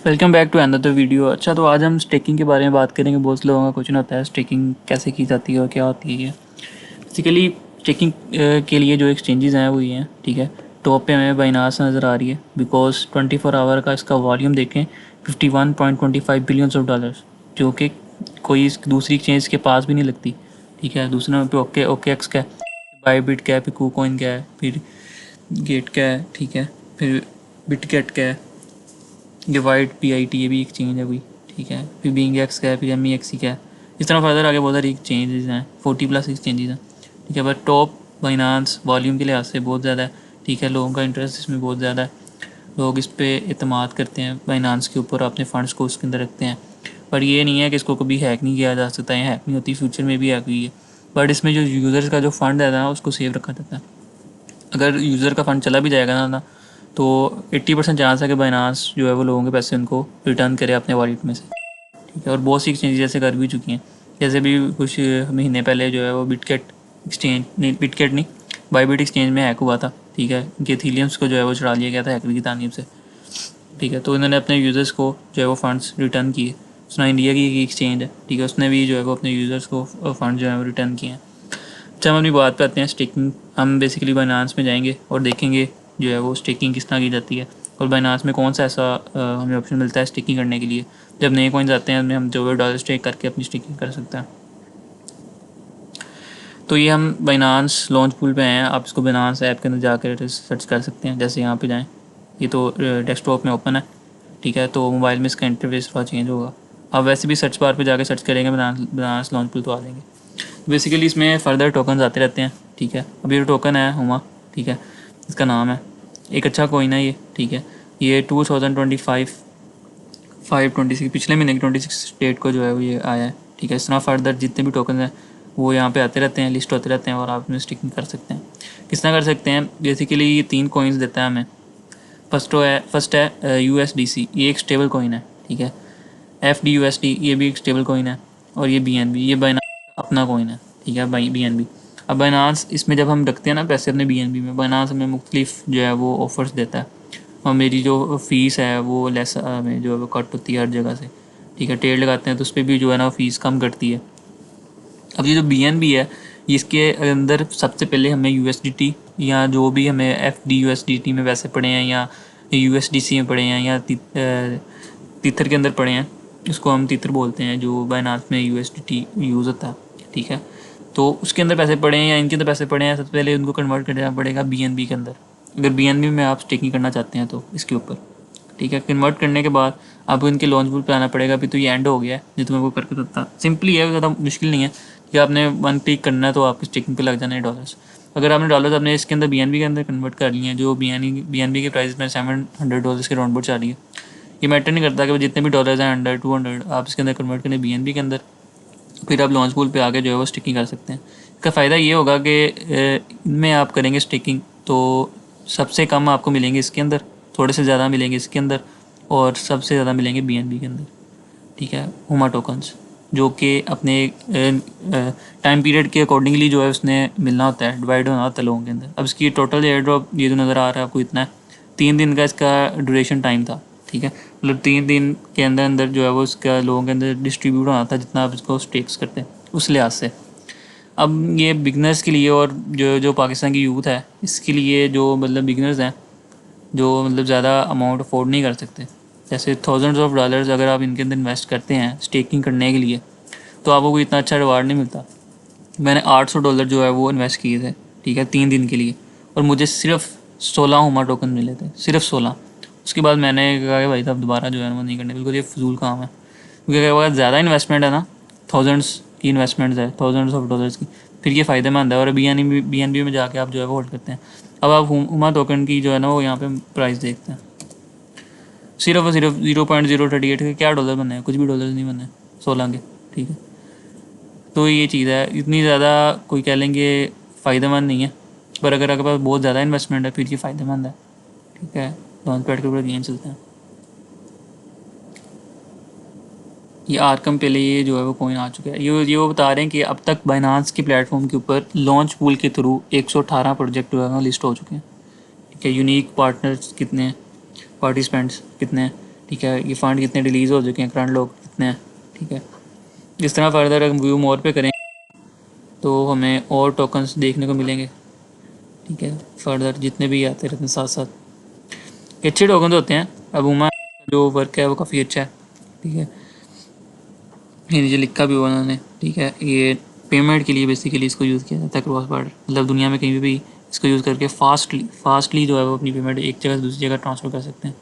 Welcome back to another video. अच्छा, तो आज हम स्टेकिंग के बारे में बात करेंगे। बहुत से लोगों का क्वेश्चन होता है स्टेकिंग कैसे की जाती है और क्या होती है। बेसिकली स्टेकिंग के लिए जो एक्सचेंजेस हैं वो ये हैं, ठीक है। टॉप पे हमें बाइनास नज़र आ रही है बिकॉज 24 आवर का इसका वॉल्यूम देखें 51.25 बिलियंस ऑफ डॉलर्स, जो कि कोई दूसरी एक्सचेंज के पास भी नहीं लगती, ठीक है। दूसरे नंबर पे ओके एक्स का है, बाईबिट का है, फिर कूकॉइन का है, फिर गेट का है, ठीक है, फिर बिटगेट का है, डिवाइड PIT ये भी एक चेंज है कोई, ठीक है। फिर बीइंग एक्स का है, फिर MEXC का है। इस तरह फर्दर आगे बहुत सारी चेंजेस हैं, 40+ एक्सचेंजेस हैं, ठीक है। बट टॉप बाइनांस वॉल्यूम के लिहाज से बहुत ज़्यादा है, ठीक है। लोगों का इंटरेस्ट इसमें बहुत ज़्यादा है, लोग इस पर एतमाद करते हैं बाइनांस के ऊपर, अपने फंड्स को उसके अंदर रखते हैं। पर ये नहीं है कि इसको कभी हैक नहीं किया जा सकता है, हैक नहीं होती, फ्यूचर में भी हैक हुई है। बट इसमें जो यूज़र्स का जो फंड है ना उसको सेव रखा जाता है। अगर यूज़र का फंड चला भी जाएगा ना तो 80% चांस है कि बाइनांस जो है वो लोगों के पैसे उनको रिटर्न करे अपने वॉलेट में से, ठीक है। और बहुत सी एक्सचेंज जैसे कर भी चुकी हैं, जैसे भी कुछ महीने पहले जो है वो बिटगेट नहीं बाईबिट एक्सचेंज में हैक हुआ था, ठीक है। इनके इथीरियम्स को जो है वो चुरा लिया गया था हैकर की तानीब से, ठीक है। तो इन्होंने अपने यूज़र्स को जो है वो फंड्स रिटर्न किए। उसने इंडिया की एक एक्सचेंज है, ठीक है, उसने भी जो है वो अपने यूज़र्स को फंड जो है वो रिटर्न किए हैं। अच्छा, हम अपनी बात पे आते हैं स्टेकिंग। हम बेसिकली बाइनांस में जाएंगे और देखेंगे जो है वो स्टेकिंग किस तरह की जाती है, और बाइनांस में कौन सा ऐसा हमें ऑप्शन मिलता है स्टेकिंग करने के लिए। जब नए कॉइन्स आते हैं उसमें हम जो है डॉलर स्टेक करके अपनी स्टेकिंग कर सकते हैं। तो ये हम बाइनांस लॉन्च पूल पे हैं, आप इसको बाइनांस ऐप के अंदर जाकर सर्च कर सकते हैं। जैसे यहाँ पे जाएँ, ये तो डेस्कटॉप में ओपन है, ठीक है। तो मोबाइल में इसका इंटरफेस थोड़ा चेंज होगा। आप वैसे भी सर्च बार पे जाकर सर्च करेंगे बाइनांस लॉन्च पूल तो आ जाएंगे। बेसिकली इसमें फ़र्दर टोकन आते रहते हैं, ठीक है। अब ये टोकन है हुमा, ठीक है, इसका नाम है। एक अच्छा कॉइन है ये, ठीक है। ये 2025 5/26 पिछले महीने की 26 डेट को जो है वो ये आया है, ठीक है। इस तरह फर्दर जितने भी टोकन हैं वो यहाँ पे आते रहते हैं, लिस्ट होते रहते हैं, और आप इसमें स्टिकिंग कर सकते हैं। किस तरह कर सकते हैं? बेसिकली ये 3 कॉइन्स देता है हमें। फर्स्ट है USDC, ये एक स्टेबल कॉइन है, ठीक है। FDUSD ये भी एक स्टेबल कॉइन है, और ये BNB ये बाइनांस अपना कॉइन है, ठीक है भाई, BNB। अब बाइनांस इसमें जब हम रखते हैं ना पैसे अपने BNB में, बाइनांस हमें मुख्तलिफ जो है वो ऑफ़र्स देता है, और मेरी जो फ़ीस है वो लेस में जो है वो कट होती है हर जगह से, ठीक है। ट्रेड लगाते हैं तो उस पर भी जो है ना फ़ीस कम कटती है। अब ये जो BNB है, इसके अंदर सबसे पहले हमें USDT या जो भी हमें FDUSDT में वैसे पड़े हैं, या USDC में पड़े हैं, या तीथर के अंदर पड़े हैं, इसको हम तीथर बोलते हैं, जो बाइनांस में USDT यूज़ होता है, ठीक है। तो उसके अंदर पैसे पड़े हैं या इनके अंदर पैसे पड़े हैं, सबसे पहले उनको कन्वर्ट करना पड़ेगा BNB के अंदर। अगर BNB में आप स्टेकिंग करना चाहते हैं तो इसके ऊपर, ठीक है। कन्वर्ट करने के बाद आपको इनके लॉन्च पूल पे आना पड़ेगा। अभी तो ये एंड हो गया है, नहीं तो मैं वो करके सकता। सिंपली है, ज़्यादा मुश्किल नहीं है कि आपने 1 क्लिक करना है तो आपकी स्टेकिंग पे लग जाना है डॉलर्स। अगर आपने डॉलर्स अपने इसके अंदर BNB के अंदर कन्वर्ट कर लिए हैं, जो BNB के प्राइस में $700 के राउंड बोर्ड चल रही है, ये मैटर नहीं करता कि जितने भी डॉलर्स हैं 100 200 आप इसके अंदर कन्वर्ट करें BNB के अंदर, फिर आप लॉन्च पूल पे आके जो है वो स्टेकिंग कर सकते हैं। इसका फ़ायदा ये होगा कि इनमें आप करेंगे स्टेकिंग तो सबसे कम आपको मिलेंगे इसके अंदर, थोड़े से ज़्यादा मिलेंगे इसके अंदर, और सबसे ज़्यादा मिलेंगे BNB के अंदर, ठीक है, हुमा टोकन्स, जो कि अपने टाइम पीरियड के अकॉर्डिंगली जो है उसने मिलना होता है, डिवाइड होना होता है लोगों के अंदर। अब इसकी टोटल एयर ड्रॉप ये जो नज़र आ रहा है आपको इतना है, 3 दिन का इसका ड्यूरेशन टाइम था, ठीक है। मतलब 3 दिन के अंदर अंदर जो है वो इसका लोगों के अंदर डिस्ट्रीब्यूट होना था जितना आप इसको स्टेक्स करते हैं उस लिहाज से। अब ये बिगनर्स के लिए, और जो जो पाकिस्तान की यूथ है इसके लिए, जो मतलब बिगनर्स हैं जो मतलब ज़्यादा अमाउंट अफोर्ड नहीं कर सकते, जैसे थाउजेंड्स ऑफ डॉलर्स अगर आप इनके अंदर इन्वेस्ट करते हैं स्टेकिंग करने के लिए, तो आपको कोई इतना अच्छा रिवार्ड नहीं मिलता। मैंने $800 जो है वो इन्वेस्ट किए थे, ठीक है, 3 दिन के लिए, और मुझे सिर्फ 16 हुमा टोकन मिले थे, सिर्फ 16। उसके बाद मैंने कहा कि भाई साहब दोबारा जो है वो नहीं करने, बिल्कुल ये फजूल काम है, क्योंकि अगर ज़्यादा इन्वेस्टमेंट है ना, थाउजेंड्स की इन्वेस्टमेंट है, थाउजेंड्स ऑफ डॉलर्स की, फिर ये फ़ायदेमंद है। और BNB में जाके आप जो है वो होल्ड करते हैं। अब आप हुमा टोकन की जो है ना वो यहाँ पे प्राइस देखते हैं, सिर्फ और सिर्फ 0.038 के क्या डॉलर बने हैं, कुछ भी डॉलर नहीं बने 16 के, ठीक है। तो ये चीज़ है, इतनी ज़्यादा कोई कह लेंगे फ़ायदेमंद नहीं है, पर अगर आपके पास बहुत ज़्यादा इन्वेस्टमेंट है फिर ये फ़ायदेमंद है, ठीक है। लॉन्च पैड के ऊपर गेम चलते हैं। ये आरकम पहले ये जो है वो कॉइन आ चुका है। ये वो बता रहे हैं कि अब तक बाइनांस की प्लेटफॉर्म के ऊपर लॉन्च पूल के थ्रू 118 प्रोजेक्ट जो है लिस्ट हो चुके हैं, ठीक है। यूनिक पार्टनर्स कितने हैं, पार्टिसिपेंट्स कितने हैं, ठीक है, ये फ़ंड कितने रिलीज़ हो चुके हैं, करंट लोग कितने हैं। ठीक है, इस तरह फर्दर अगर व्यू मोर पे करें तो हमें और टोकन्स देखने को मिलेंगे। ठीक है, फर्दर जितने भी आते रहते हैं साथ साथ अच्छे टोकन होते हैं। अबूमा जो वर्क है वो काफ़ी अच्छा है। ठीक है, ये नीचे लिखा भी हुआ उन्होंने। ठीक है, ये पेमेंट के लिए बेसिकली इसको यूज़ किया जाता है क्रॉस बॉर्डर, मतलब दुनिया में कहीं भी इसको यूज़ करके फास्टली जो है वो अपनी पेमेंट एक जगह से दूसरी जगह ट्रांसफ़र कर सकते हैं।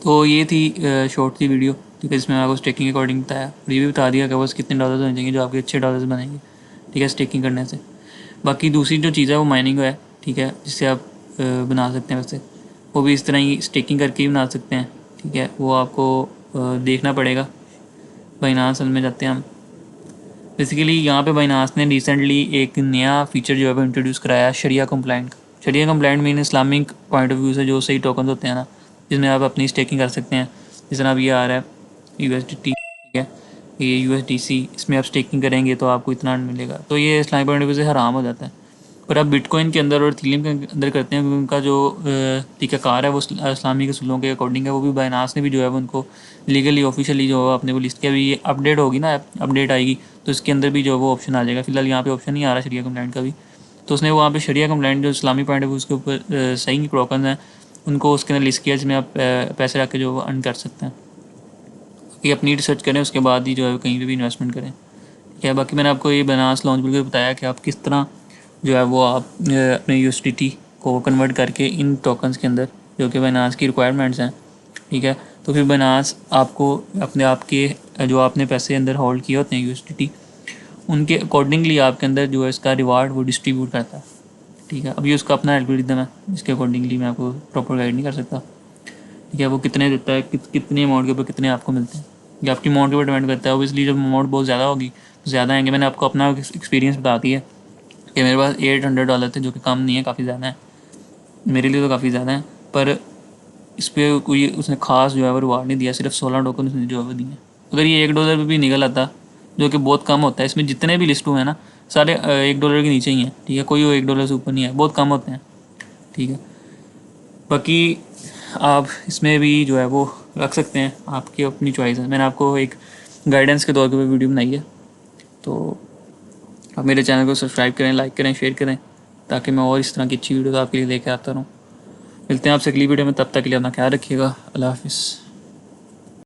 तो ये थी शॉर्ट सी वीडियो। ठीक है, जिसमें आपको स्टेकिंग के अकॉर्डिंग बताया और ये भी बता दिया कि बस कितने डॉलर्स होने चाहिए जो आपके अच्छे डॉलर्स बनेंगे। ठीक है, स्टेकिंग करने से। बाकी दूसरी जो चीज़ है वो माइनिंग है। ठीक है, जिससे आप बना सकते हैं वैसे वो भी इस तरह ही स्टेकिंग करके ही बना सकते हैं। ठीक है, वो आपको देखना पड़ेगा। बाइनांस में जाते हैं हम। बेसिकली यहाँ पे बाइनांस ने रिसेंटली एक नया फीचर जो है वो इंट्रोड्यूस कराया है, शरिया कंप्लाइंट। शरिया compliant mean Islamic point of view से जो सही टोकन होते हैं ना, जिसमें आप अपनी स्टेकिंग कर सकते हैं। जिस तरह अब ये आ रहा है USDT। ठीक है, ये USDC, इसमें आप स्टेकिंग करेंगे तो आपको इतना मिलेगा। तो ये इस्लामिक पॉइंट ऑफ व्यू से हराम हो जाता है। पर आप बिटकॉइन के अंदर और इथेरियम के अंदर करते हैं, क्योंकि उनका जो तरीक़ाकार है वो इस्लामी असूलों के अकॉर्डिंग है। वो भी बाइनांस ने भी जो है वो उनको लीगली ऑफिशियली जो है अपने को लिस्ट किया। अभी ये अपडेट होगी ना, अपडेट आएगी तो इसके अंदर भी जो वो ऑप्शन आ जाएगा। फिलहाल यहाँ पे ऑप्शन नहीं आ रहा शरिया कंप्लाइंट का भी। तो उसने वहाँ पे शरिया कंप्लाइंट जो इस्लामी पॉइंट है वो उसके ऊपर सही टोकन हैं उनको उसके अंदर लिस्ट किया, जिसमें आप पैसे रख के जो अर्न कर सकते हैं। कि अपनी रिसर्च करें उसके बाद ही जो है कहीं पर भी इन्वेस्टमेंट करें। ठीक है, बाकी मैंने आपको ये बाइनांस लॉन्चबुल को बताया कि आप किस तरह जो है वो आप अपने USDT को कन्वर्ट करके इन टोकन्स के अंदर जो कि बाइनांस की रिक्वायरमेंट्स हैं। ठीक है, तो फिर बाइनांस आपको अपने आप के जो आपने पैसे अंदर होल्ड किए होते हैं USDT, उनके अकॉर्डिंगली आपके अंदर जो है इसका रिवार्ड वो डिस्ट्रीब्यूट करता है। ठीक है, अभी उसका अपना एल्गोरिदम है, इसके अकॉर्डिंगली मैं आपको प्रॉपर गाइड नहीं कर सकता। ठीक है, वो कितने देता है, कितने अमाउंट के ऊपर कितने आपको मिलते हैं, ये आपकी अमाउंट के ऊपर डिपेंड करता है। ओबियसली जब अमाउंट बहुत ज़्यादा होगी तो ज़्यादा आएंगे। मैंने आपको अपना एक्सपीरियंस बता दिया कि मेरे पास $800 थे, जो कि कम नहीं है, काफ़ी ज़्यादा है मेरे लिए, तो काफ़ी ज़्यादा है। पर इस पर कोई उसने खास जो है वो रिवार्ड नहीं दिया, सिर्फ 16 टोकन उसने जो है वो दिए। अगर ये $1 पे भी निकल आता, जो कि बहुत कम होता है, इसमें जितने भी लिस्ट हुए हैं ना सारे $1 के नीचे ही हैं। ठीक है, कोई वो $1 से ऊपर नहीं है, बहुत कम होते हैं। ठीक है, बाकी आप इसमें भी जो है वो रख सकते हैं, आपकी अपनी चॉइस है। मैंने आपको एक गाइडेंस के तौर पर वीडियो बनाई है। तो आप मेरे चैनल को सब्सक्राइब करें, लाइक करें, शेयर करें, ताकि मैं और इस तरह की अच्छी वीडियो आपके लिए लेके आता रहूँ। मिलते हैं आपसे अगली वीडियो में, तब तक के लिए अपना ख्याल रखिएगा। अल्लाह हाफिज़।